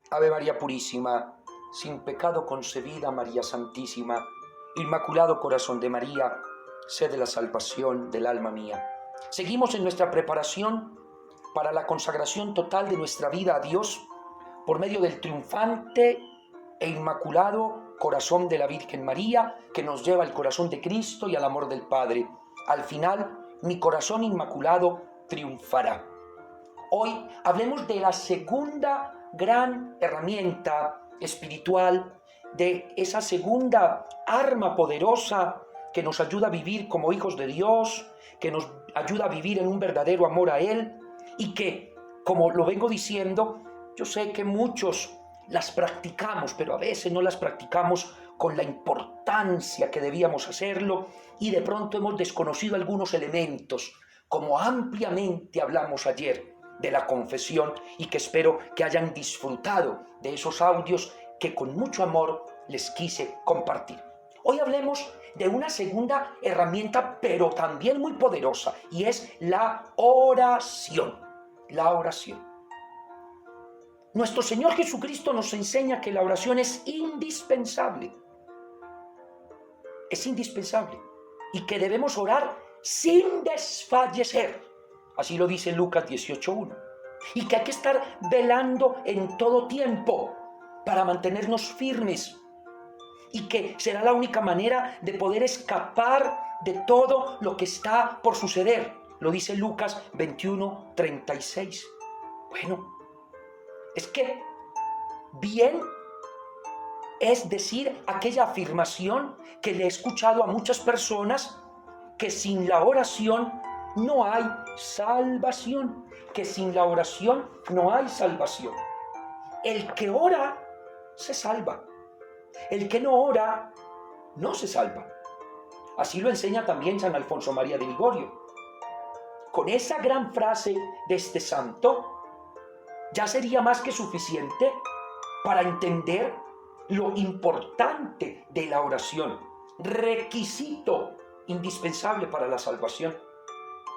Ave María Purísima, sin pecado concebida, María Santísima, Inmaculado Corazón de María, sé de la salvación del alma mía. Seguimos en nuestra preparación para la consagración total de nuestra vida a Dios por medio del triunfante e inmaculado corazón de la Virgen María, que nos lleva al corazón de Cristo y al amor del Padre. Al final, mi corazón inmaculado triunfará. Hoy hablemos de la segunda gran herramienta espiritual, de esa segunda arma poderosa que nos ayuda a vivir como hijos de Dios, que nos ayuda a vivir en un verdadero amor a Él y que, como lo vengo diciendo, yo sé que muchos las practicamos, pero a veces no las practicamos con la importancia que debíamos hacerlo y de pronto hemos desconocido algunos elementos, como ampliamente hablamos ayer de la confesión y que espero que hayan disfrutado de esos audios que con mucho amor les quise compartir. Hoy hablemos de una segunda herramienta, pero también muy poderosa, y es la oración. La oración. Nuestro Señor Jesucristo nos enseña que la oración es indispensable. Es indispensable. Y que debemos orar sin desfallecer. Así lo dice Lucas 18:1. Y que hay que estar velando en todo tiempo para mantenernos firmes. Y que será la única manera de poder escapar de todo lo que está por suceder. Lo dice Lucas 21:36. Bueno, es que bien es decir aquella afirmación que le he escuchado a muchas personas, que sin la oración no hay salvación, que sin la oración no hay salvación. El que ora se salva, el que no ora no se salva. Así lo enseña también San Alfonso María de Ligorio. Con esa gran frase de este santo, ya sería más que suficiente para entender lo importante de la oración, requisito indispensable para la salvación.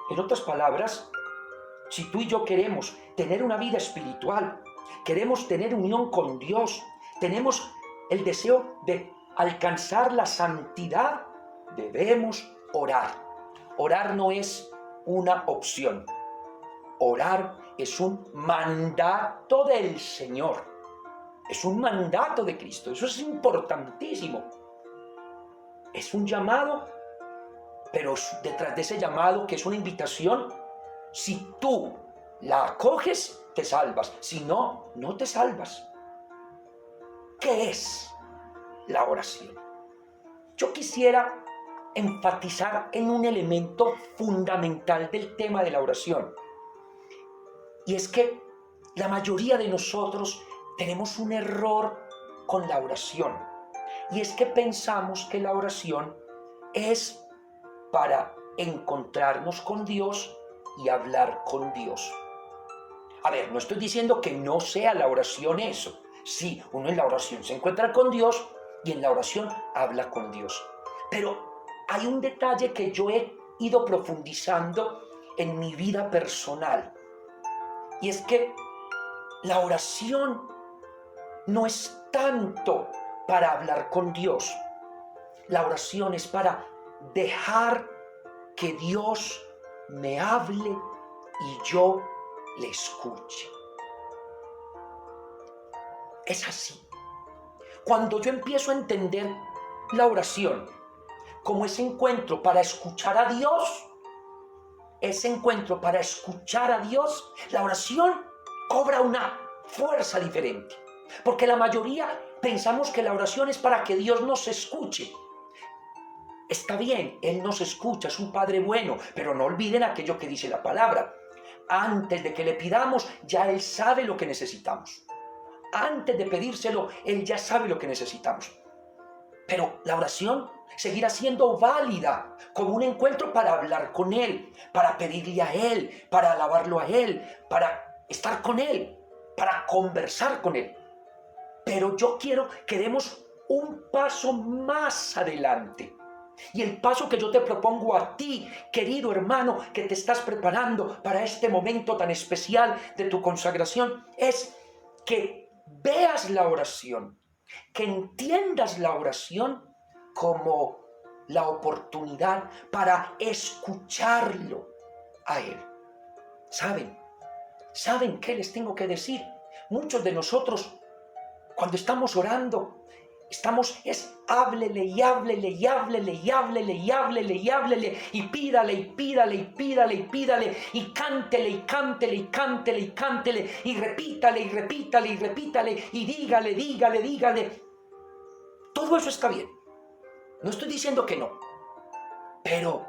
En otras palabras, si tú y yo queremos tener una vida espiritual, queremos tener unión con Dios, tenemos el deseo de alcanzar la santidad, debemos orar. Orar no es una opción. Orar es un mandato del Señor. Es un mandato de Cristo. Eso es importantísimo. Es un llamado, pero detrás de ese llamado, que es una invitación, si tú la acoges, te salvas. Si no, no te salvas. ¿Qué es la oración? Yo quisiera enfatizar en un elemento fundamental del tema de la oración. Y es que la mayoría de nosotros tenemos un error con la oración. Y es que pensamos que la oración es para encontrarnos con Dios y hablar con Dios. A ver, no estoy diciendo que no sea la oración eso. Sí, uno en la oración se encuentra con Dios y en la oración habla con Dios. Pero hay un detalle que yo he ido profundizando en mi vida personal. Y es que la oración no es tanto para hablar con Dios. La oración es para dejar que Dios me hable y yo le escuche. Es así. Cuando yo empiezo a entender la oración como ese encuentro para escuchar a Dios, la oración cobra una fuerza diferente. Porque la mayoría pensamos que la oración es para que Dios nos escuche. Está bien, Él nos escucha, es un Padre bueno, pero no olviden aquello que dice la palabra. Antes de que le pidamos, ya Él sabe lo que necesitamos. Antes de pedírselo, Él ya sabe lo que necesitamos. Pero la oración seguirá siendo válida como un encuentro para hablar con Él, para pedirle a Él, para alabarlo a Él, para estar con Él, para conversar con Él. Pero yo quiero que demos un paso más adelante. Y el paso que yo te propongo a ti, querido hermano, que te estás preparando para este momento tan especial de tu consagración, es que veas la oración, que entiendas la oración como la oportunidad para escucharlo a Él. ¿Saben qué les tengo que decir? Muchos de nosotros, cuando estamos orando, háblele y háblele y háblele y háblele y háblele y háblele y pídale y pídale y pídale y pídale y cántele y cántele y cántele y cántele y repítale y repítale y repítale y dígale. Todo eso está bien. No estoy diciendo que no, pero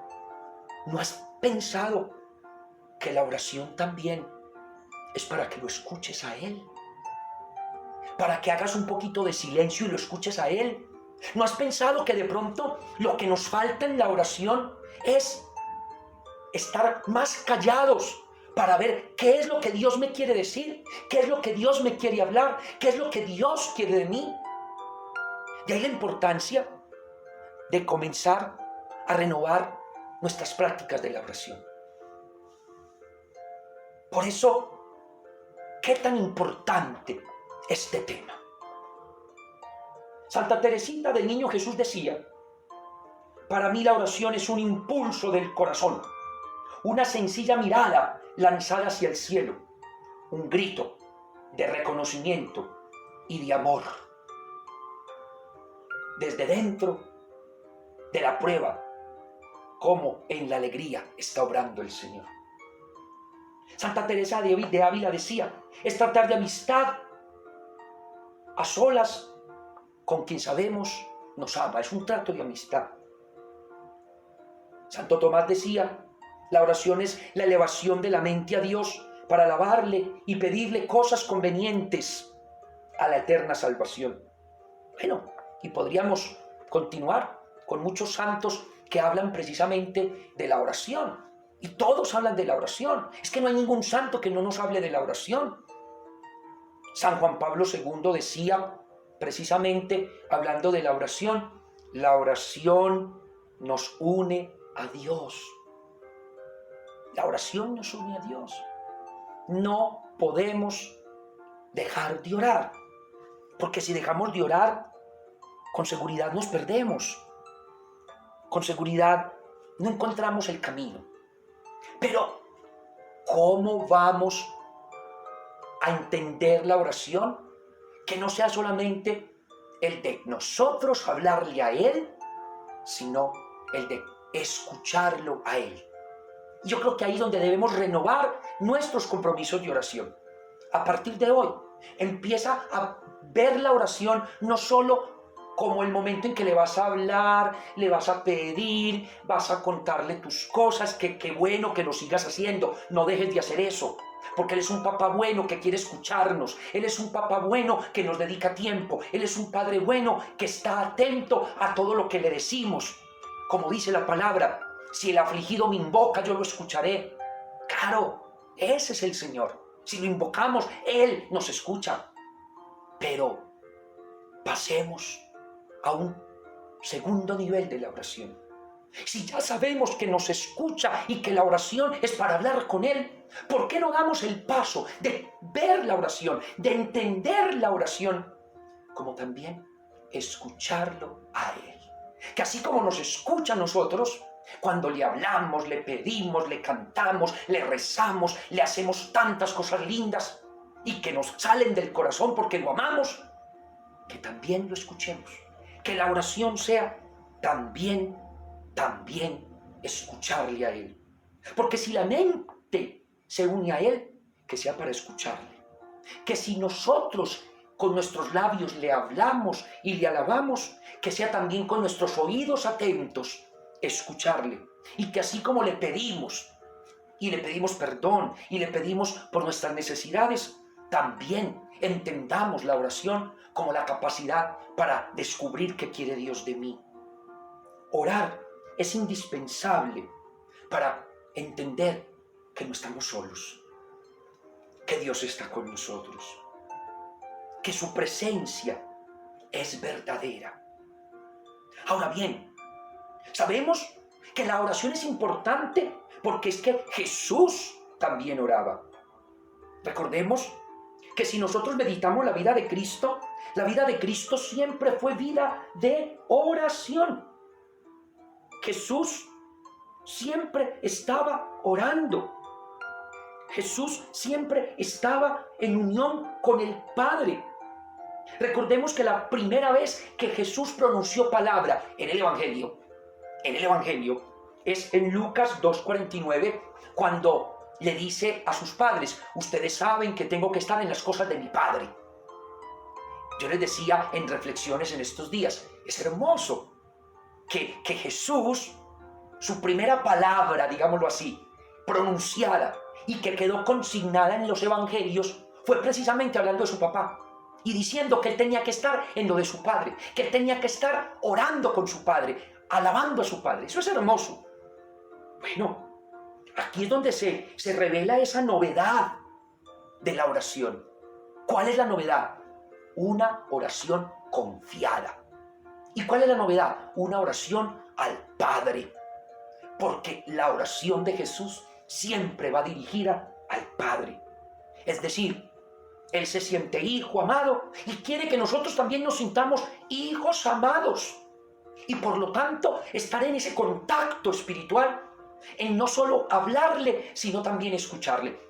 ¿no has pensado que la oración también es para que lo escuches a Él? Para que hagas un poquito de silencio y lo escuches a Él. ¿No has pensado que de pronto lo que nos falta en la oración es estar más callados para ver qué es lo que Dios me quiere decir, qué es lo que Dios me quiere hablar, qué es lo que Dios quiere de mí? De ahí la importancia de comenzar a renovar nuestras prácticas de la oración. Por eso, ¿qué tan importante este tema? Santa Teresita del Niño Jesús decía: para mí la oración es un impulso del corazón, una sencilla mirada lanzada hacia el cielo, un grito de reconocimiento y de amor. Desde dentro de la prueba, como en la alegría está obrando el Señor. Santa Teresa de Ávila decía: es tratar de amistad a solas con quien sabemos nos ama, es un trato de amistad. Santo Tomás decía: la oración es la elevación de la mente a Dios para alabarle y pedirle cosas convenientes a la eterna salvación. Bueno, y podríamos continuar con muchos santos que hablan precisamente de la oración. Y todos hablan de la oración. Es que no hay ningún santo que no nos hable de la oración. San Juan Pablo II decía, precisamente hablando de la oración nos une a Dios. La oración nos une a Dios. No podemos dejar de orar, porque si dejamos de orar, con seguridad nos perdemos. Con seguridad no encontramos el camino. Pero, ¿cómo vamos a entender la oración? Que no sea solamente el de nosotros hablarle a Él, sino el de escucharlo a Él. Yo creo que ahí es donde debemos renovar nuestros compromisos de oración. A partir de hoy, empieza a ver la oración no solo como el momento en que le vas a hablar, le vas a pedir, vas a contarle tus cosas, que qué bueno que lo sigas haciendo, no dejes de hacer eso, porque Él es un papá bueno que quiere escucharnos, Él es un papá bueno que nos dedica tiempo, Él es un padre bueno que está atento a todo lo que le decimos. Como dice la palabra, si el afligido me invoca, yo lo escucharé. Claro, ese es el Señor. Si lo invocamos, Él nos escucha. Pero pasemos a un segundo nivel de la oración. Si ya sabemos que nos escucha y que la oración es para hablar con Él, ¿por qué no damos el paso de ver la oración, de entender la oración, como también escucharlo a Él? Que así como nos escucha a nosotros, cuando le hablamos, le pedimos, le cantamos, le rezamos, le hacemos tantas cosas lindas y que nos salen del corazón porque lo amamos, que también lo escuchemos. Que la oración sea también escucharle a Él. Porque si la mente se une a Él, que sea para escucharle. Que si nosotros con nuestros labios le hablamos y le alabamos, que sea también con nuestros oídos atentos escucharle. Y que así como le pedimos, y le pedimos perdón, y le pedimos por nuestras necesidades, también entendamos la oración como la capacidad para descubrir qué quiere Dios de mí. Orar es indispensable para entender que no estamos solos, que Dios está con nosotros, que su presencia es verdadera. Ahora bien, sabemos que la oración es importante porque es que Jesús también oraba. Recordemos que si nosotros meditamos la vida de Cristo siempre fue vida de oración. Jesús siempre estaba orando. Jesús siempre estaba en unión con el Padre. Recordemos que la primera vez que Jesús pronunció palabra en el Evangelio, es en Lucas 2:49, cuando le dice a sus padres: ustedes saben que tengo que estar en las cosas de mi Padre. Yo les decía en reflexiones en estos días, es hermoso que Jesús, su primera palabra, digámoslo así, pronunciada y que quedó consignada en los evangelios, fue precisamente hablando de su papá y diciendo que él tenía que estar en lo de su Padre, que él tenía que estar orando con su Padre, alabando a su Padre. Eso es hermoso. Bueno, aquí es donde se revela esa novedad de la oración. ¿Cuál es la novedad? Una oración confiada. ¿Y cuál es la novedad? Una oración al Padre. Porque la oración de Jesús siempre va dirigida al Padre. Es decir, Él se siente hijo amado y quiere que nosotros también nos sintamos hijos amados. Y por lo tanto, estar en ese contacto espiritual, en no solo hablarle, sino también escucharle.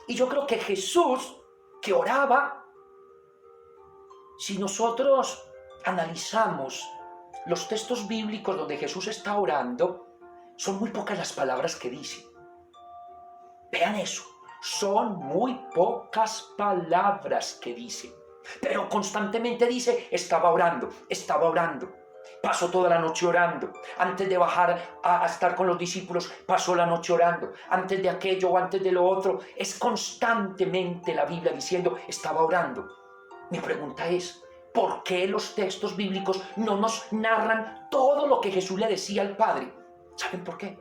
Y yo creo que Jesús, que oraba, si nosotros analizamos los textos bíblicos donde Jesús está orando, son muy pocas las palabras que dice. Vean eso, son muy pocas palabras que dice. Pero constantemente dice: estaba orando. Pasó toda la noche orando. Antes de bajar a estar con los discípulos, pasó la noche orando. Antes de aquello o antes de lo otro, es constantemente la Biblia diciendo: estaba orando. Mi pregunta es: ¿por qué los textos bíblicos no nos narran todo lo que Jesús le decía al Padre? ¿Saben por qué?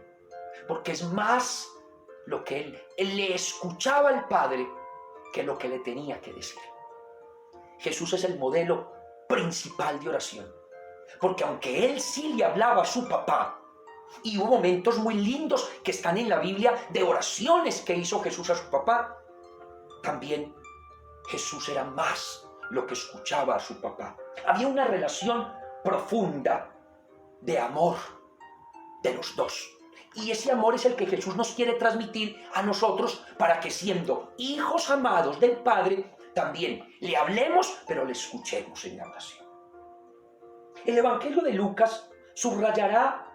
Porque es más lo que él le escuchaba al Padre que lo que le tenía que decir. Jesús es el modelo principal de oración. Porque aunque él sí le hablaba a su papá, y hubo momentos muy lindos que están en la Biblia de oraciones que hizo Jesús a su papá, también Jesús era más lo que escuchaba a su papá. Había una relación profunda de amor de los dos. Y ese amor es el que Jesús nos quiere transmitir a nosotros para que, siendo hijos amados del Padre, también le hablemos, pero le escuchemos en la oración. El Evangelio de Lucas subrayará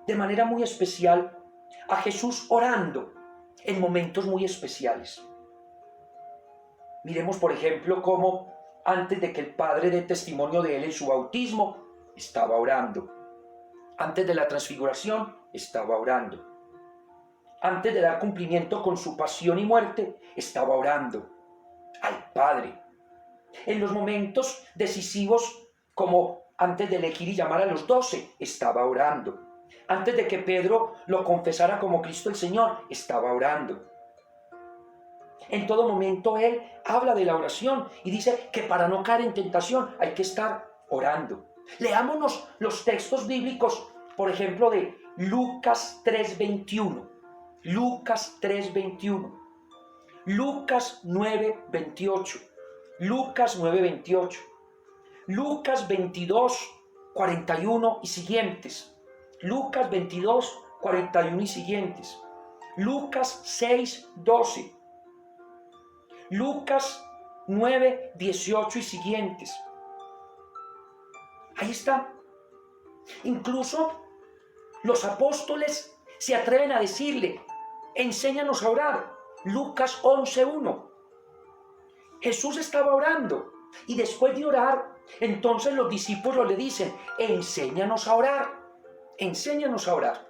de manera muy especial a Jesús orando en momentos muy especiales. Miremos, por ejemplo, cómo antes de que el Padre dé testimonio de él en su bautismo, estaba orando. Antes de la transfiguración, estaba orando. Antes de dar cumplimiento con su pasión y muerte, estaba orando al Padre. En los momentos decisivos, como antes de elegir y llamar a los 12, estaba orando. Antes de que Pedro lo confesara como Cristo el Señor, estaba orando. En todo momento él habla de la oración y dice que para no caer en tentación hay que estar orando. Leámonos los textos bíblicos, por ejemplo, de Lucas 3:21, Lucas 3:21, Lucas 9:28, Lucas 9:28, Lucas 22:41 y siguientes, Lucas 22:41 y siguientes, Lucas 6:12, Lucas 9:18 y siguientes. Ahí está. Incluso los apóstoles se atreven a decirle: enséñanos a orar. Lucas 11:1. Jesús estaba orando y después de orar, entonces los discípulos le dicen: enséñanos a orar, enséñanos a orar.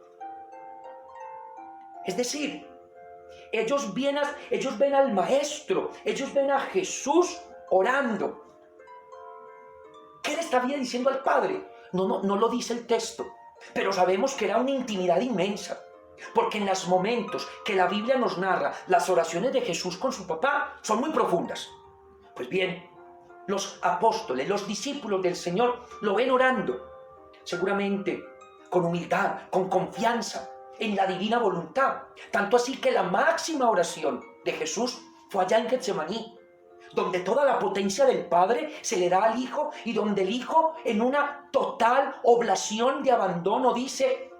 Es decir, ellos ven al Maestro, ellos ven a Jesús orando. ¿Qué le estaría diciendo al Padre? No lo dice el texto, pero sabemos que era una intimidad inmensa, porque en los momentos que la Biblia nos narra las oraciones de Jesús con su papá son muy profundas. Pues bien, los apóstoles, los discípulos del Señor lo ven orando, seguramente con humildad, con confianza en la divina voluntad. Tanto así que la máxima oración de Jesús fue allá en Getsemaní, donde toda la potencia del Padre se le da al Hijo y donde el Hijo, en una total oblación de abandono, dice: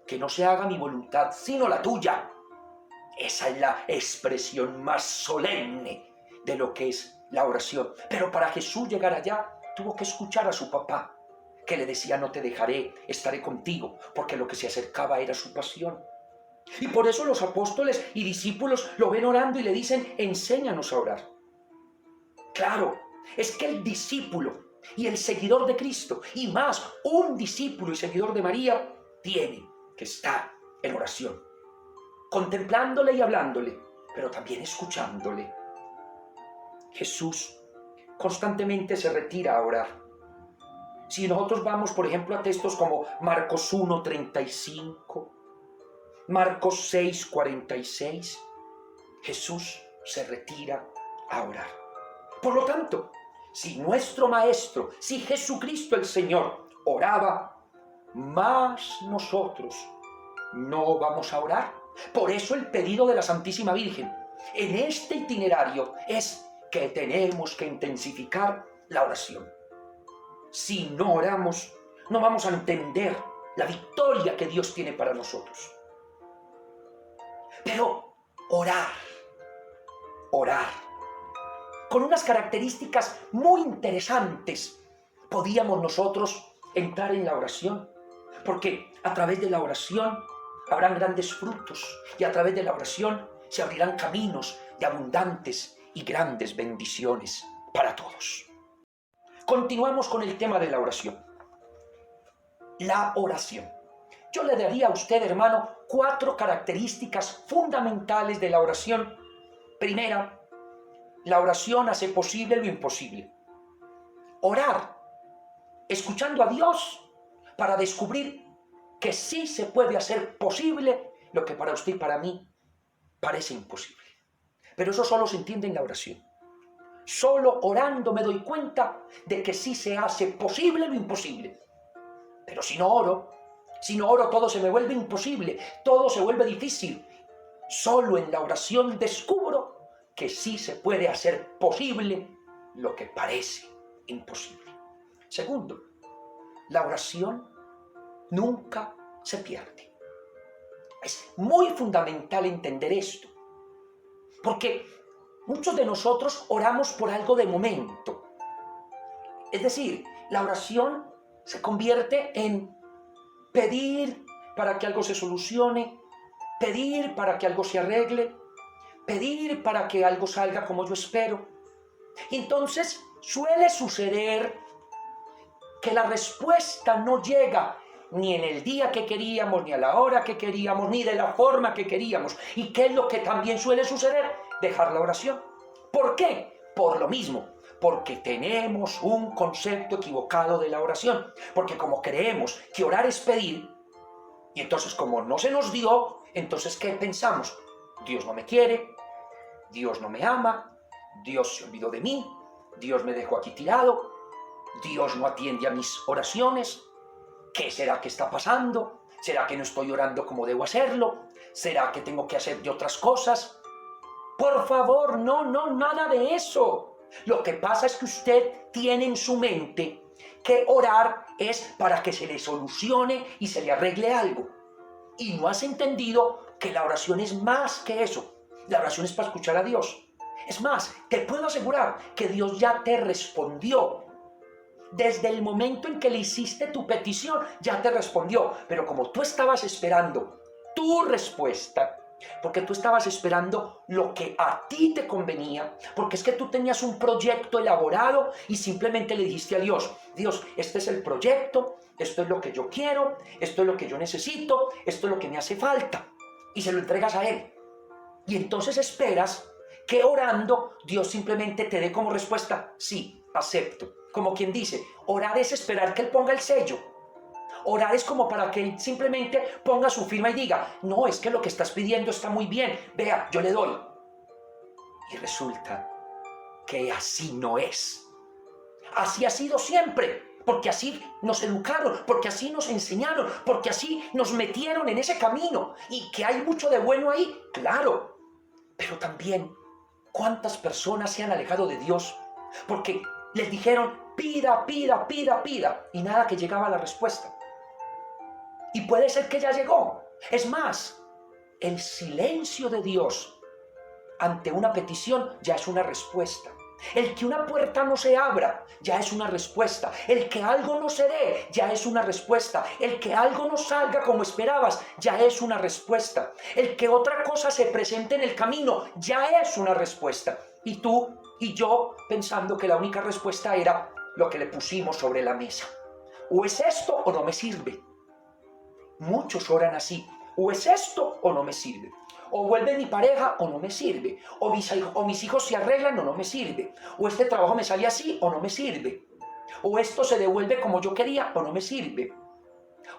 que no se haga mi voluntad sino la tuya. Esa es la expresión más solemne de lo que es la oración. Pero para Jesús llegar allá, tuvo que escuchar a su papá, que le decía: no te dejaré, estaré contigo, porque lo que se acercaba era su pasión. Y por eso los apóstoles y discípulos lo ven orando y le dicen: enséñanos a orar. Claro, es que el discípulo y el seguidor de Cristo, y más un discípulo y seguidor de María, tiene que estar en oración, contemplándole y hablándole, pero también escuchándole. Jesús constantemente se retira a orar. Si nosotros vamos, por ejemplo, a textos como Marcos 1:35, Marcos 6:46, Jesús se retira a orar. Por lo tanto, si nuestro Maestro, si Jesucristo el Señor oraba, más nosotros no vamos a orar. Por eso el pedido de la Santísima Virgen en este itinerario es que tenemos que intensificar la oración. Si no oramos, no vamos a entender la victoria que Dios tiene para nosotros. Pero orar, con unas características muy interesantes, podíamos nosotros entrar en la oración, porque a través de la oración habrán grandes frutos y a través de la oración se abrirán caminos de abundantes y grandes bendiciones para todos. Continuamos con el tema de la oración. La oración. Yo le daría a usted, hermano, 4 características fundamentales de la oración. Primera, la oración hace posible lo imposible. Orar, escuchando a Dios para descubrir que sí se puede hacer posible lo que para usted y para mí parece imposible. Pero eso solo se entiende en la oración. Solo orando me doy cuenta de que sí se hace posible lo imposible. Pero si no oro todo se me vuelve imposible, todo se vuelve difícil. Solo en la oración descubro que sí se puede hacer posible lo que parece imposible. Segundo, la oración nunca se pierde. Es muy fundamental entender esto, porque muchos de nosotros oramos por algo de momento. Es decir, la oración se convierte en pedir para que algo se solucione, pedir para que algo se arregle, pedir para que algo salga como yo espero. Y entonces suele suceder que la respuesta no llega ni en el día que queríamos, ni a la hora que queríamos, ni de la forma que queríamos. ¿Y qué es lo que también suele suceder? Dejar la oración. ¿Por qué? Por lo mismo, porque tenemos un concepto equivocado de la oración. Porque como creemos que orar es pedir, y entonces como no se nos dio, entonces ¿qué pensamos? Dios no me quiere, Dios no me ama, Dios se olvidó de mí, Dios me dejó aquí tirado, Dios no atiende a mis oraciones. ¿Qué será que está pasando? ¿Será que no estoy orando como debo hacerlo? ¿Será que tengo que hacer yo otras cosas? Por favor, no, nada de eso. Lo que pasa es que usted tiene en su mente que orar es para que se le solucione y se le arregle algo. Y no has entendido que la oración es más que eso. La oración es para escuchar a Dios. Es más, te puedo asegurar que Dios ya te respondió. Desde el momento en que le hiciste tu petición, ya te respondió. Pero como tú estabas esperando tu respuesta, porque tú estabas esperando lo que a ti te convenía, porque es que tú tenías un proyecto elaborado y simplemente le dijiste a Dios: Dios, este es el proyecto, esto es lo que yo quiero, esto es lo que yo necesito, esto es lo que me hace falta. Y se lo entregas a Él. Y entonces esperas que orando Dios simplemente te dé como respuesta: sí, acepto. Como quien dice, orar es esperar que Él ponga el sello. Orar es como para que Él simplemente ponga su firma y diga: no, es que lo que estás pidiendo está muy bien, vea, yo le doy. Y resulta que así no es. Así ha sido siempre, porque así nos educaron, porque así nos enseñaron, porque así nos metieron en ese camino. Y que hay mucho de bueno ahí, claro, pero también ¿Cuántas personas se han alejado de Dios porque les dijeron pida, pida, pida, pida y nada que llegaba a la respuesta? Y puede ser que ya llegó. Es más, el silencio de Dios ante una petición ya es una respuesta. El que una puerta no se abra ya es una respuesta. El que algo no se dé ya es una respuesta. El que algo no salga como esperabas ya es una respuesta. El que otra cosa se presente en el camino ya es una respuesta. Y tú y yo pensando que la única respuesta era lo que le pusimos sobre la mesa. O es esto o no me sirve. Muchos oran así. O es esto o no me sirve. O vuelve mi pareja o no me sirve. O mis hijos se arreglan o no me sirve. O este trabajo me sale así o no me sirve. O esto se devuelve como yo quería o no me sirve.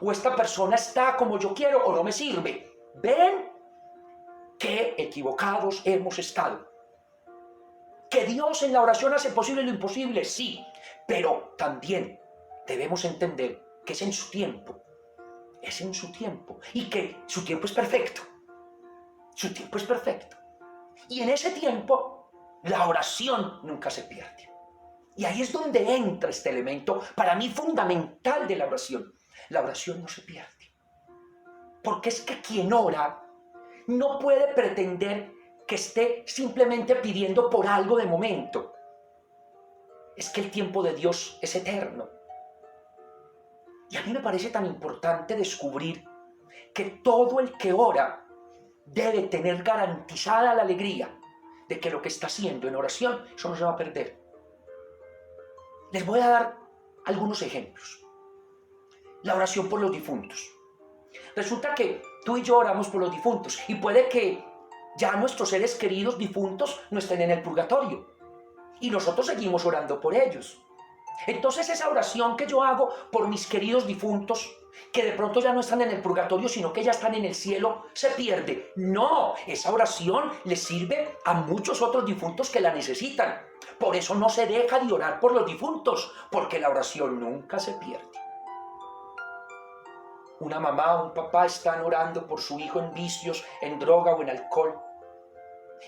O esta persona está como yo quiero o no me sirve. ¿Ven qué equivocados hemos estado? ¿Que Dios en la oración hace posible lo imposible? Sí. Pero también debemos entender que es en su tiempo. Es en su tiempo. Y que su tiempo es perfecto. Su tiempo es perfecto. Y en ese tiempo, la oración nunca se pierde. Y ahí es donde entra este elemento, para mí fundamental de la oración. La oración no se pierde. Porque es que quien ora no puede pretender que esté simplemente pidiendo por algo de momento. Es que el tiempo de Dios es eterno. Y a mí me parece tan importante descubrir que todo el que ora debe tener garantizada la alegría de que lo que está haciendo en oración, eso no se va a perder. Les voy a dar algunos ejemplos. La oración por los difuntos. Resulta que tú y yo oramos por los difuntos y puede que ya nuestros seres queridos difuntos no estén en el purgatorio y nosotros seguimos orando por ellos. Entonces esa oración que yo hago por mis queridos difuntos, que de pronto ya no están en el purgatorio, sino que ya están en el cielo, se pierde. No, esa oración le sirve a muchos otros difuntos que la necesitan. Por eso no se deja de orar por los difuntos, porque la oración nunca se pierde. Una mamá o un papá están orando por su hijo en vicios, en droga o en alcohol.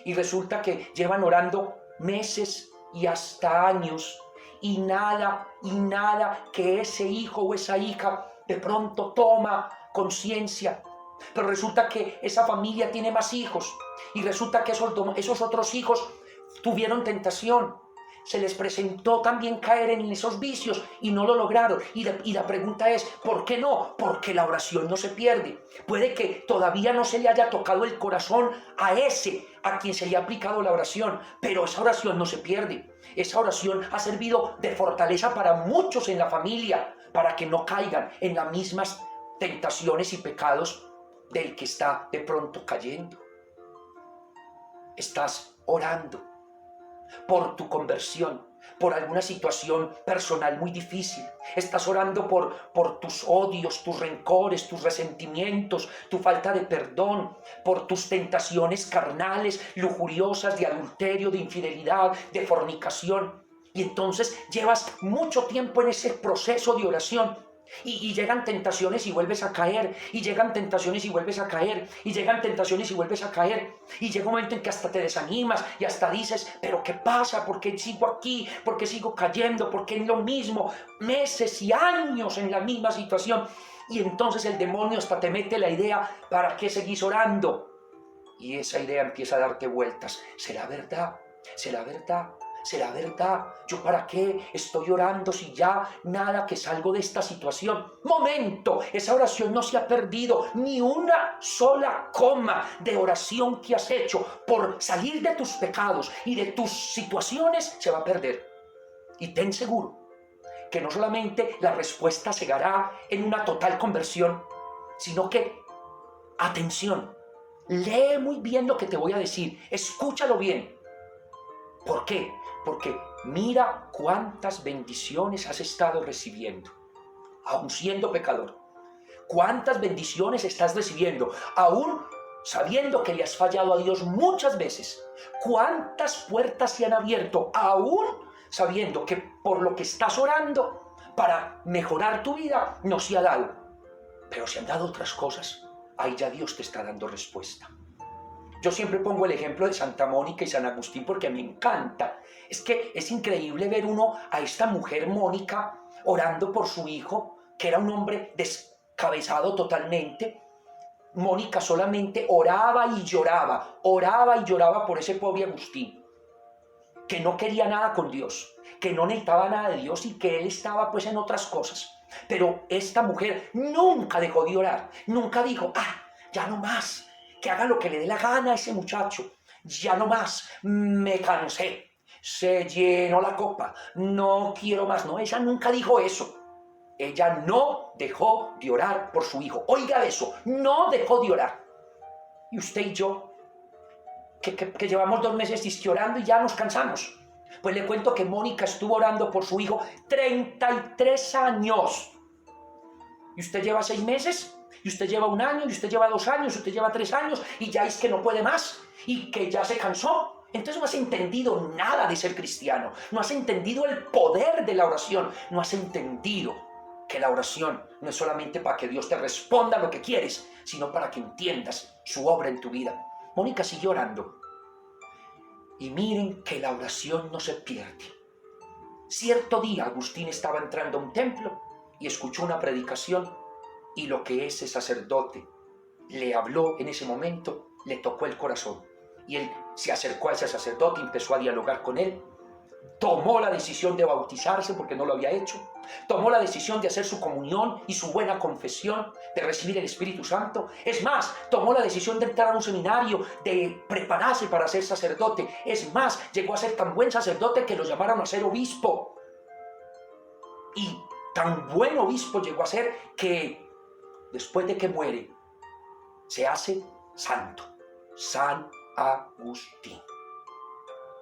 Y resulta que llevan orando meses y hasta años. Y nada que ese hijo o esa hija de pronto toma conciencia. Pero resulta que esa familia tiene más hijos. Y resulta que esos otros hijos tuvieron tentación. Se les presentó también caer en esos vicios y no lo lograron. Y la pregunta es, ¿por qué no? Porque la oración no se pierde. Puede que todavía no se le haya tocado el corazón a quien se le ha aplicado la oración, pero esa oración no se pierde. Esa oración ha servido de fortaleza para muchos en la familia, para que no caigan en las mismas tentaciones y pecados del que está de pronto cayendo. Estás orando por tu conversión, por alguna situación personal muy difícil. Estás orando por tus odios, tus rencores, tus resentimientos, tu falta de perdón, por tus tentaciones carnales, lujuriosas, de adulterio, de infidelidad, de fornicación. Y entonces llevas mucho tiempo en ese proceso de oración. Y llegan tentaciones y vuelves a caer, y llegan tentaciones y vuelves a caer, y llegan tentaciones y vuelves a caer, y llega un momento en que hasta te desanimas y hasta dices, pero ¿qué pasa? ¿Por qué sigo aquí? ¿Por qué sigo cayendo? ¿Por qué es lo mismo? Meses y años en la misma situación, y entonces el demonio hasta te mete la idea, ¿para qué seguís orando? Y esa idea empieza a darte vueltas. ¿Será verdad? ¿Será verdad? ¿Será verdad? ¿Yo para qué estoy orando si ya nada que salgo de esta situación? ¡Momento! Esa oración no se ha perdido. Ni una sola coma de oración que has hecho por salir de tus pecados y de tus situaciones se va a perder. Y ten seguro que no solamente la respuesta llegará en una total conversión, sino que, atención, lee muy bien lo que te voy a decir. Escúchalo bien. ¿Por qué? Porque mira cuántas bendiciones has estado recibiendo, aún siendo pecador. Cuántas bendiciones estás recibiendo, aún sabiendo que le has fallado a Dios muchas veces. Cuántas puertas se han abierto, aún sabiendo que por lo que estás orando para mejorar tu vida no se ha dado. Pero se han dado otras cosas. Ahí ya Dios te está dando respuesta. Yo siempre pongo el ejemplo de Santa Mónica y San Agustín porque me encanta. Es que es increíble ver uno a esta mujer Mónica orando por su hijo, que era un hombre descabezado totalmente. Mónica solamente oraba y lloraba por ese pobre Agustín, que no quería nada con Dios, que no necesitaba nada de Dios y que él estaba pues en otras cosas. Pero esta mujer nunca dejó de orar, nunca dijo, ya no más, que haga lo que le dé la gana a ese muchacho, ya no más, me cansé, se llenó la copa, no quiero más. No, ella nunca dijo eso. Ella no dejó de orar por su hijo. Oiga eso, no dejó de orar. Y usted y yo, que llevamos 2 meses orando y ya nos cansamos. Pues le cuento que Mónica estuvo orando por su hijo 33 años. Y usted lleva 6 meses, y usted lleva 1 año, y usted lleva 2 años, y usted lleva 3 años, y ya es que no puede más, y que ya se cansó. Entonces no has entendido nada de ser cristiano, no has entendido el poder de la oración, no has entendido que la oración no es solamente para que Dios te responda lo que quieres, sino para que entiendas su obra en tu vida. Mónica siguió orando. Y miren que la oración no se pierde. Cierto día Agustín estaba entrando a un templo y escuchó una predicación, y lo que ese sacerdote le habló en ese momento le tocó el corazón. Y él se acercó a ese sacerdote, empezó a dialogar con él, tomó la decisión de bautizarse porque no lo había hecho, tomó la decisión de hacer su comunión y su buena confesión, de recibir el Espíritu Santo. Es más, tomó la decisión de entrar a un seminario, de prepararse para ser sacerdote. Es más, llegó a ser tan buen sacerdote que lo llamaron a ser obispo. Y tan buen obispo llegó a ser que después de que muere, se hace santo, San Agustín.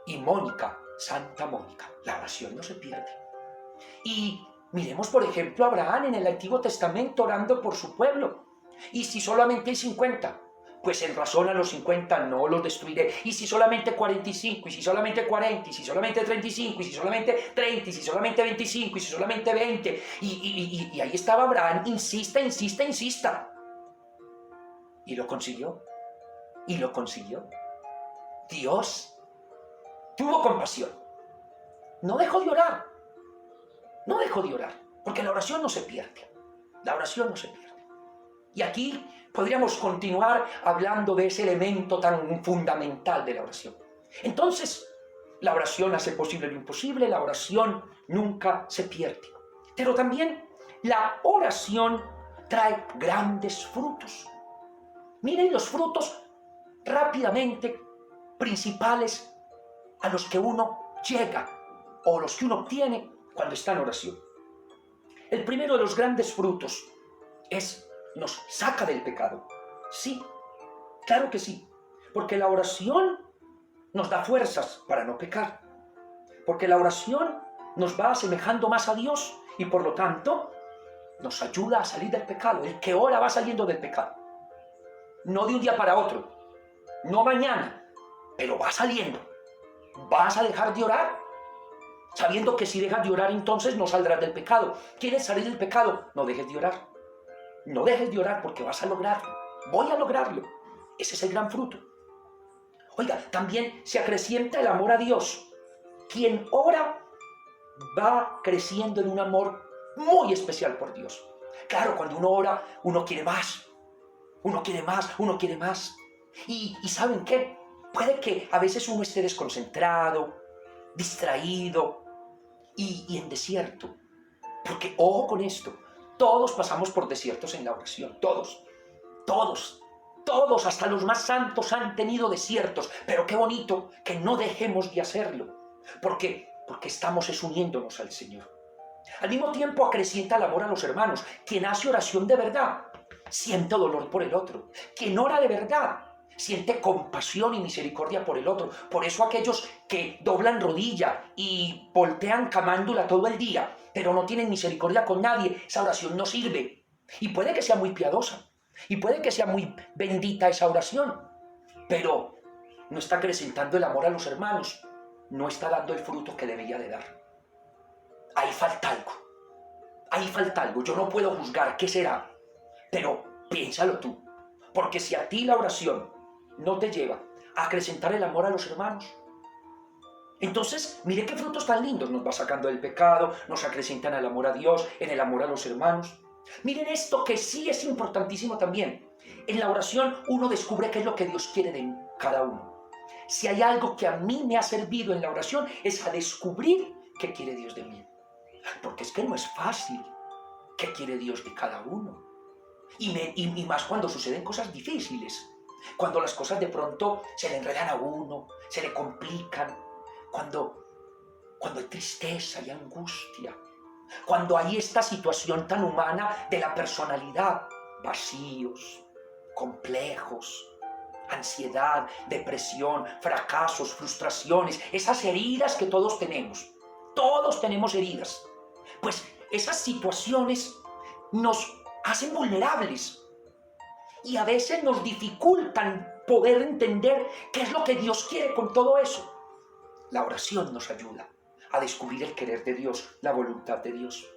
Y Mónica, Santa Mónica, la oración no se pierde. Y miremos, por ejemplo, a Abraham en el Antiguo Testamento orando por su pueblo. Y si solamente hay 50, pues en razón a los 50 no los destruiré. Y si solamente 45, y si solamente 40, y si solamente 35, y si solamente 30, y si solamente 25, y si solamente 20. Y ahí estaba Abraham, insista. Y lo consiguió. Y lo consiguió. Dios tuvo compasión. No dejó de orar. No dejó de orar. Porque la oración no se pierde. La oración no se pierde. Y aquí podríamos continuar hablando de ese elemento tan fundamental de la oración. Entonces, la oración hace posible lo imposible. La oración nunca se pierde. Pero también la oración trae grandes frutos. Miren los frutos rápidamente principales a los que uno llega o los que uno obtiene cuando está en oración. El primero de los grandes frutos es: nos saca del pecado. Sí, claro que sí, porque la oración nos da fuerzas para no pecar, porque la oración nos va asemejando más a Dios y por lo tanto nos ayuda a salir del pecado. El que ora va saliendo del pecado, no de un día para otro, no mañana, pero va saliendo. ¿Vas a dejar de orar? Sabiendo que si dejas de orar entonces no saldrás del pecado. ¿Quieres salir del pecado? No dejes de orar. No dejes de orar porque vas a lograrlo. Voy a lograrlo. Ese es el gran fruto. Oiga, también se acrecienta el amor a Dios. Quien ora va creciendo en un amor muy especial por Dios. Claro, cuando uno ora, uno quiere más. Uno quiere más, uno quiere más. Y ¿saben qué? Puede que a veces uno esté desconcentrado, distraído y en desierto. Porque, ojo con esto, todos pasamos por desiertos en la oración. Todos, hasta los más santos han tenido desiertos. Pero qué bonito que no dejemos de hacerlo. Porque estamos uniéndonos al Señor. Al mismo tiempo acrecienta el amor a los hermanos. Quien hace oración de verdad siente dolor por el otro. Quien ora de verdad siente compasión y misericordia por el otro. Por eso aquellos que doblan rodilla y voltean camándula todo el día, pero no tienen misericordia con nadie, esa oración no sirve. Y puede que sea muy piadosa, y puede que sea muy bendita esa oración, pero no está acrecentando el amor a los hermanos, no está dando el fruto que debería de dar. Ahí falta algo, yo no puedo juzgar qué será, pero piénsalo tú, porque si a ti la oración no te lleva a acrecentar el amor a los hermanos. Entonces, mire qué frutos tan lindos nos va sacando del pecado, nos acrecentan el amor a Dios, en el amor a los hermanos. Miren esto que sí es importantísimo también. En la oración uno descubre qué es lo que Dios quiere de cada uno. Si hay algo que a mí me ha servido en la oración es a descubrir qué quiere Dios de mí. Porque es que no es fácil qué quiere Dios de cada uno. Y más cuando suceden cosas difíciles. Cuando las cosas de pronto se le enredan a uno, se le complican. Cuando hay tristeza y angustia. Cuando hay esta situación tan humana de la personalidad. Vacíos, complejos, ansiedad, depresión, fracasos, frustraciones. Esas heridas que todos tenemos. Todos tenemos heridas. Pues esas situaciones nos hacen vulnerables y a veces nos dificultan poder entender qué es lo que Dios quiere con todo eso. La oración nos ayuda a descubrir el querer de Dios, la voluntad de Dios.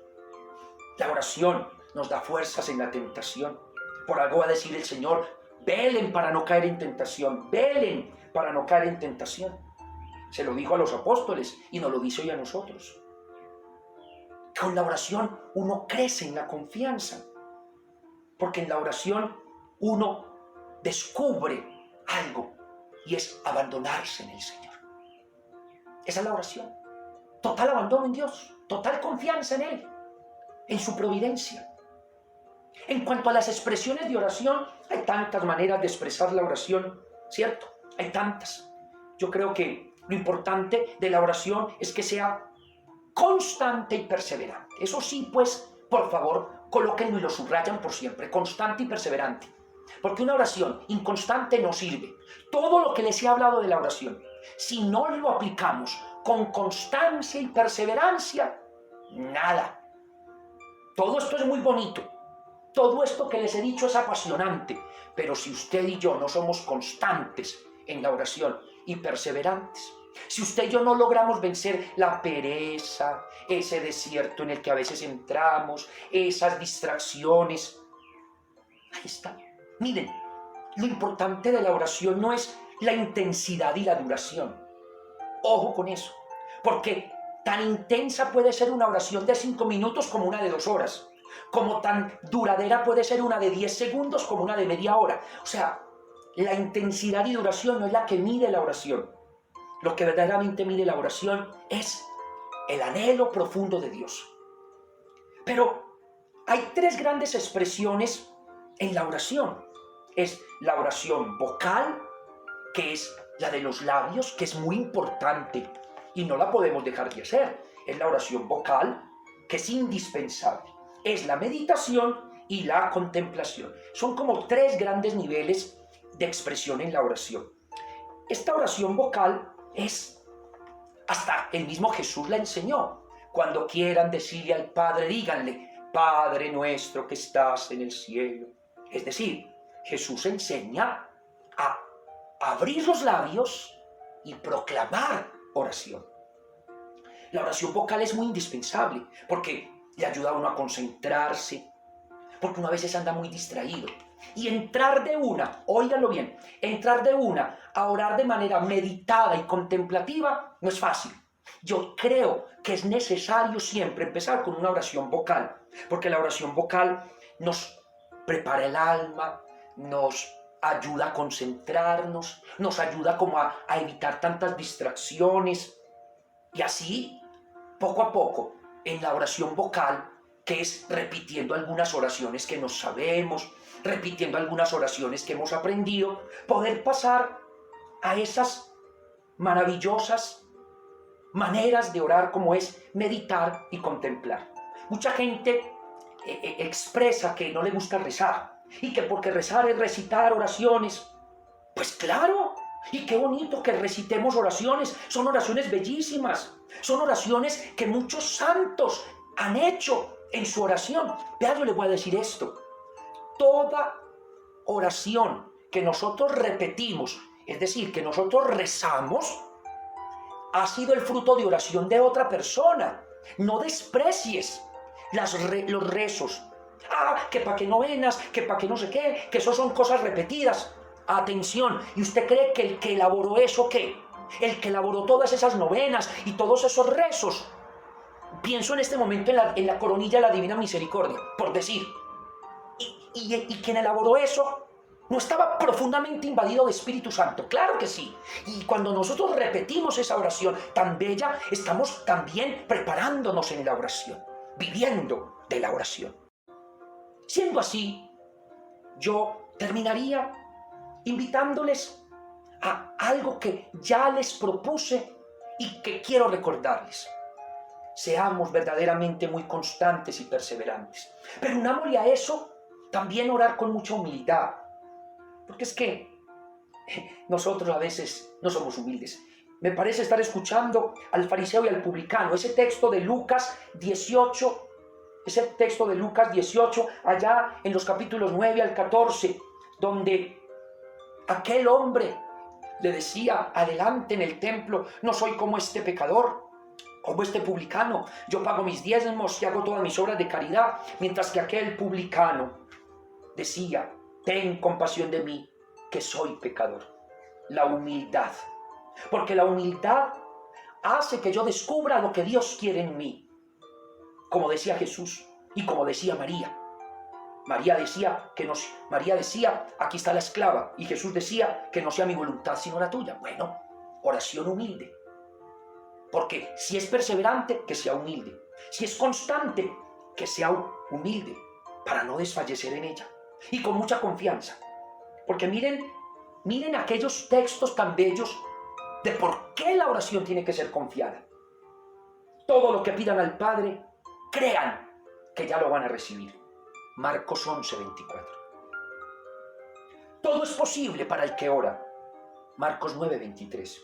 La oración nos da fuerzas en la tentación. Por algo va a decir el Señor, velen para no caer en tentación, velen para no caer en tentación. Se lo dijo a los apóstoles y nos lo dice hoy a nosotros. Con la oración uno crece en la confianza, porque en la oración uno descubre algo y es abandonarse en el Señor. Esa es la oración. Total abandono en Dios, total confianza en Él, en su providencia. En cuanto a las expresiones de oración, hay tantas maneras de expresar la oración, ¿cierto? Hay tantas. Yo creo que lo importante de la oración es que sea constante y perseverante. Eso sí, pues, por favor, colóquenlo y lo subrayan por siempre. Constante y perseverante. Porque una oración inconstante no sirve. Todo lo que les he hablado de la oración, si no lo aplicamos con constancia y perseverancia, nada. Todo esto es muy bonito. Todo esto que les he dicho es apasionante. Pero si usted y yo no somos constantes en la oración y perseverantes, si usted y yo no logramos vencer la pereza, ese desierto en el que a veces entramos, esas distracciones, ahí está. Miren, lo importante de la oración no es la intensidad y la duración. Ojo con eso, porque tan intensa puede ser una oración de 5 minutos como una de 2 horas, como tan duradera puede ser una de 10 segundos como una de media hora. O sea, la intensidad y duración no es la que mide la oración. Lo que verdaderamente mide la oración es el anhelo profundo de Dios. Pero hay 3 grandes expresiones en la oración. Es la oración vocal, que es la de los labios, que es muy importante y no la podemos dejar de hacer. Es la oración vocal, que es indispensable. Es la meditación y la contemplación. Son como 3 grandes niveles de expresión en la oración. Esta oración vocal hasta el mismo Jesús la enseñó. Cuando quieran decirle al Padre, díganle, Padre nuestro que estás en el cielo. Es decir, Jesús enseña a abrir los labios y proclamar oración. La oración vocal es muy indispensable porque le ayuda a uno a concentrarse, porque uno a veces anda muy distraído. Y entrar de una, óiganlo bien, entrar de una a orar de manera meditada y contemplativa no es fácil. Yo creo que es necesario siempre empezar con una oración vocal, porque la oración vocal nos prepara el alma, nos ayuda a concentrarnos, nos ayuda como a evitar tantas distracciones. Y así, poco a poco, en la oración vocal, que es repitiendo algunas oraciones que nos sabemos, repitiendo algunas oraciones que hemos aprendido, poder pasar a esas maravillosas maneras de orar como es meditar y contemplar. Mucha gente expresa que no le gusta rezar y que porque rezar es recitar oraciones. Pues claro, y qué bonito que recitemos oraciones, son oraciones bellísimas, son oraciones que muchos santos han hecho en su oración. Vea, yo le voy a decir esto. Toda oración que nosotros repetimos, es decir, que nosotros rezamos, ha sido el fruto de oración de otra persona. No desprecies los rezos. Que para qué novenas, que para qué no sé qué, que eso son cosas repetidas. Atención, ¿y usted cree que el que elaboró eso qué? El que elaboró todas esas novenas y todos esos rezos. Pienso en este momento en la coronilla de la Divina Misericordia, por decir. Y quien elaboró eso no estaba profundamente invadido de Espíritu Santo. Claro que sí. Y cuando nosotros repetimos esa oración tan bella, estamos también preparándonos en la oración, viviendo de la oración. Siendo así, yo terminaría invitándoles a algo que ya les propuse y que quiero recordarles. Seamos verdaderamente muy constantes y perseverantes. Pero unámosle a eso también orar con mucha humildad. Porque es que nosotros a veces no somos humildes. Me parece estar escuchando al fariseo y al publicano. Ese texto de Lucas 18, allá en los capítulos 9 al 14, donde aquel hombre le decía adelante en el templo: no soy como este pecador, como este publicano. Yo pago mis diezmos y hago todas mis obras de caridad. Mientras que aquel publicano decía: ten compasión de mí, que soy pecador. La humildad. Porque la humildad hace que yo descubra lo que Dios quiere en mí. Como decía Jesús y como decía María. María decía, aquí está la esclava. Y Jesús decía, que no sea mi voluntad sino la tuya. Bueno, oración humilde. Porque si es perseverante, que sea humilde. Si es constante, que sea humilde, para no desfallecer en ella. Y con mucha confianza. Porque miren aquellos textos tan bellos de por qué la oración tiene que ser confiada. Todo lo que pidan al Padre, crean que ya lo van a recibir. Marcos 11:24. Todo es posible para el que ora. Marcos 9:23.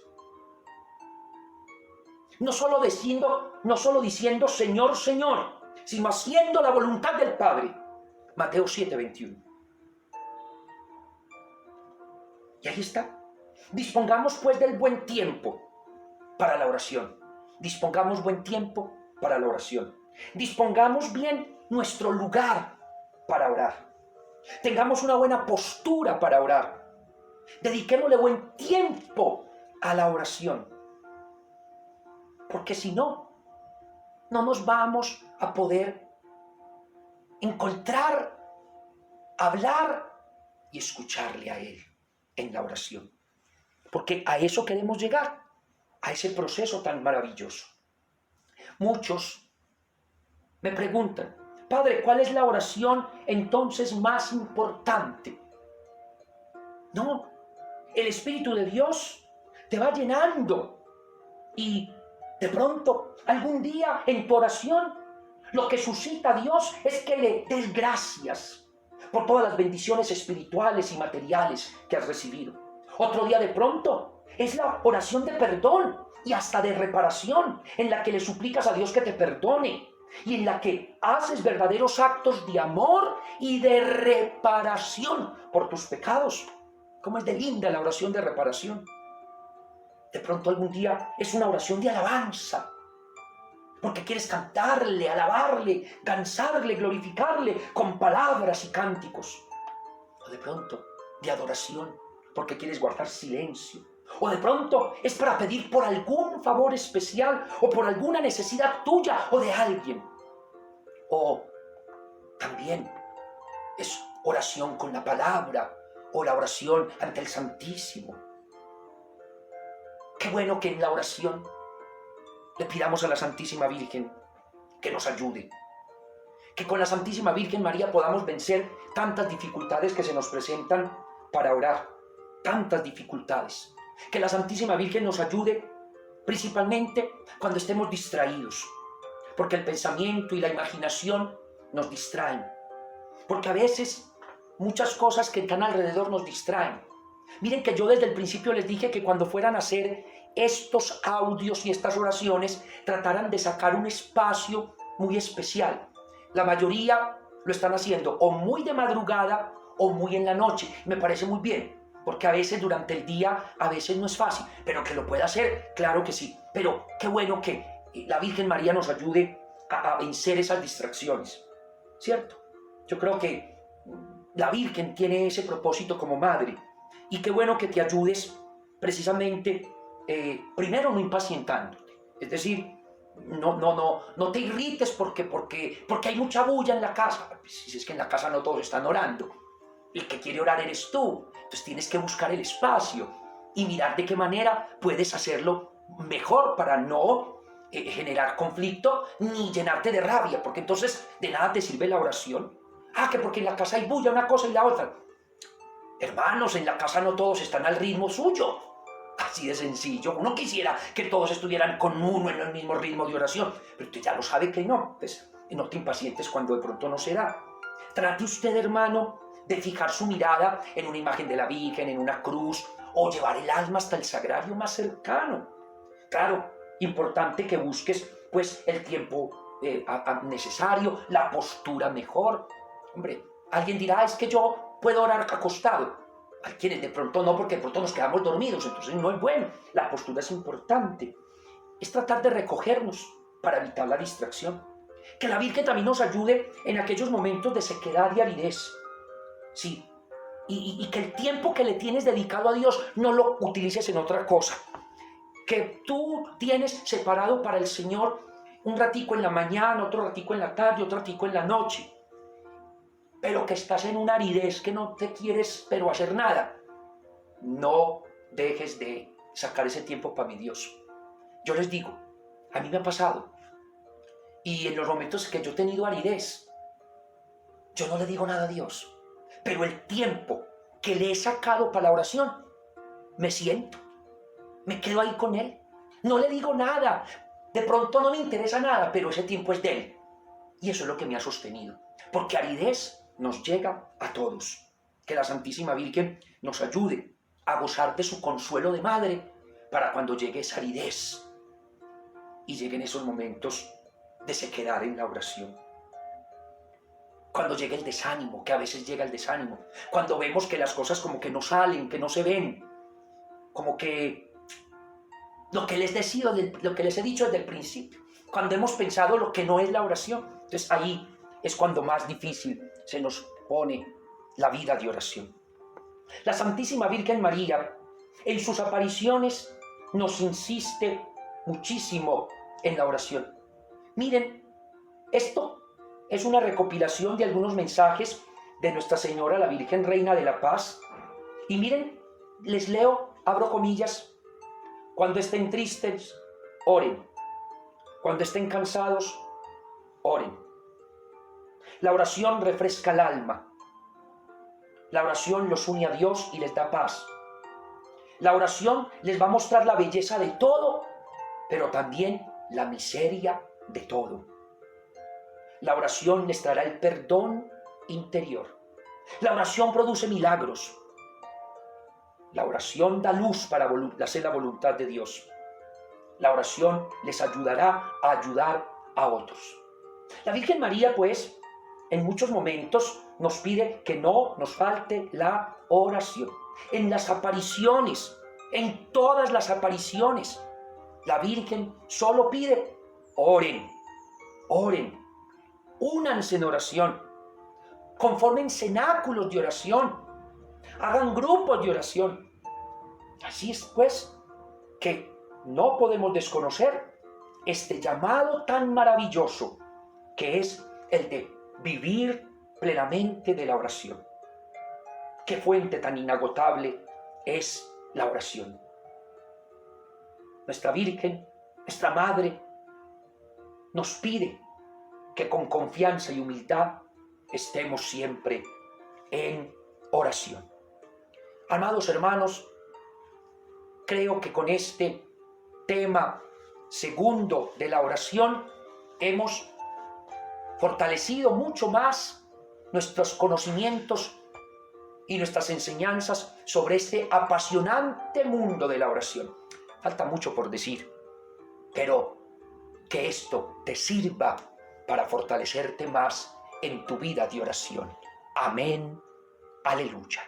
No solo diciendo Señor, Señor, sino haciendo la voluntad del Padre. Mateo 7:21. Y ahí está. Dispongamos pues del buen tiempo para la oración. Dispongamos buen tiempo para la oración. Dispongamos bien nuestro lugar para orar. Tengamos una buena postura para orar. Dediquémosle buen tiempo a la oración. Porque si no, no nos vamos a poder encontrar, hablar y escucharle a Él en la oración. Porque a eso queremos llegar, a ese proceso tan maravilloso. Muchos me preguntan: Padre, ¿cuál es la oración entonces más importante? No, el Espíritu de Dios te va llenando y de pronto, algún día en tu oración, lo que suscita a Dios es que le des gracias por todas las bendiciones espirituales y materiales que has recibido. Otro día de pronto es la oración de perdón y hasta de reparación, en la que le suplicas a Dios que te perdone y en la que haces verdaderos actos de amor y de reparación por tus pecados. ¿Cómo es de linda la oración de reparación? De pronto algún día es una oración de alabanza, porque quieres cantarle, alabarle, danzarle, glorificarle con palabras y cánticos. O de pronto de adoración, porque quieres guardar silencio. O de pronto es para pedir por algún favor especial o por alguna necesidad tuya o de alguien. O también es oración con la palabra o la oración ante el Santísimo. Qué bueno que en la oración le pidamos a la Santísima Virgen que nos ayude. Que con la Santísima Virgen María podamos vencer tantas dificultades que se nos presentan para orar. Tantas dificultades. Que la Santísima Virgen nos ayude principalmente cuando estemos distraídos. Porque el pensamiento y la imaginación nos distraen. Porque a veces muchas cosas que están alrededor nos distraen. Miren que yo desde el principio les dije que cuando fueran a hacer estos audios y estas oraciones, trataran de sacar un espacio muy especial. La mayoría lo están haciendo o muy de madrugada o muy en la noche. Me parece muy bien, porque a veces durante el día, a veces no es fácil, pero que lo pueda hacer, claro que sí. Pero qué bueno que la Virgen María nos ayude a vencer esas distracciones, ¿cierto? Yo creo que la Virgen tiene ese propósito como madre, Y qué bueno que te ayudes precisamente, primero no impacientándote. Es decir, no te irrites porque hay mucha bulla en la casa. Si es que en la casa no todos están orando. El que quiere orar eres tú. Entonces tienes que buscar el espacio y mirar de qué manera puedes hacerlo mejor para no generar conflicto ni llenarte de rabia, porque entonces de nada te sirve la oración. Que porque en la casa hay bulla, una cosa y la otra. Hermanos, en la casa no todos están al ritmo suyo. Así de sencillo. Uno quisiera que todos estuvieran con uno en el mismo ritmo de oración, pero usted ya lo sabe que no. Pues no te impacientes cuando de pronto no será. Trate usted, hermano, de fijar su mirada en una imagen de la Virgen, en una cruz, o llevar el alma hasta el sagrario más cercano. Claro, importante que busques pues el tiempo necesario, la postura mejor. Hombre, alguien dirá, es que yo puedo orar acostado. Hay quienes de pronto no, porque de pronto nos quedamos dormidos, entonces no es bueno. La postura es importante. Es tratar de recogernos para evitar la distracción. Que la Virgen también nos ayude en aquellos momentos de sequedad y aridez. Sí, y que el tiempo que le tienes dedicado a Dios no lo utilices en otra cosa. Que tú tienes separado para el Señor un ratico en la mañana, otro ratico en la tarde, otro ratico en la noche. Pero que estás en una aridez que no te quieres pero hacer nada. No dejes de sacar ese tiempo para mi Dios. Yo les digo, a mí me ha pasado. Y en los momentos que yo he tenido aridez, yo no le digo nada a Dios. Pero el tiempo que le he sacado para la oración, me siento, me quedo ahí con Él. No le digo nada. De pronto no me interesa nada, pero ese tiempo es de Él. Y eso es lo que me ha sostenido. Porque aridez nos llega a todos. Que la Santísima Virgen nos ayude a gozar de su consuelo de madre para cuando llegue esa aridez y lleguen esos momentos de sequedad en la oración. Cuando llegue el desánimo, que a veces llega el desánimo. Cuando vemos que las cosas como que no salen, que no se ven. Como que lo que les he dicho desde el principio. Cuando hemos pensado lo que no es la oración. Entonces ahí es cuando más difícil se nos pone la vida de oración. La Santísima Virgen María, en sus apariciones, nos insiste muchísimo en la oración. Miren, esto es una recopilación de algunos mensajes de Nuestra Señora, la Virgen Reina de la Paz. Y miren, les leo, abro comillas, cuando estén tristes, oren. Cuando estén cansados, oren. La oración refresca el alma. La oración los une a Dios y les da paz. La oración les va a mostrar la belleza de todo, pero también la miseria de todo. La oración les traerá el perdón interior. La oración produce milagros. La oración da luz para hacer la voluntad de Dios. La oración les ayudará a ayudar a otros. La Virgen María, pues, en muchos momentos nos pide que no nos falte la oración. En las apariciones, en todas las apariciones, la Virgen solo pide, oren, oren, únanse en oración, conformen cenáculos de oración, hagan grupos de oración. Así es, pues, que no podemos desconocer este llamado tan maravilloso que es el de vivir plenamente de la oración. ¿Qué fuente tan inagotable es la oración? Nuestra Virgen, nuestra Madre, nos pide que con confianza y humildad estemos siempre en oración. Amados hermanos, creo que con este tema segundo de la oración hemos fortalecido mucho más nuestros conocimientos y nuestras enseñanzas sobre este apasionante mundo de la oración. Falta mucho por decir, pero que esto te sirva para fortalecerte más en tu vida de oración. Amén. Aleluya.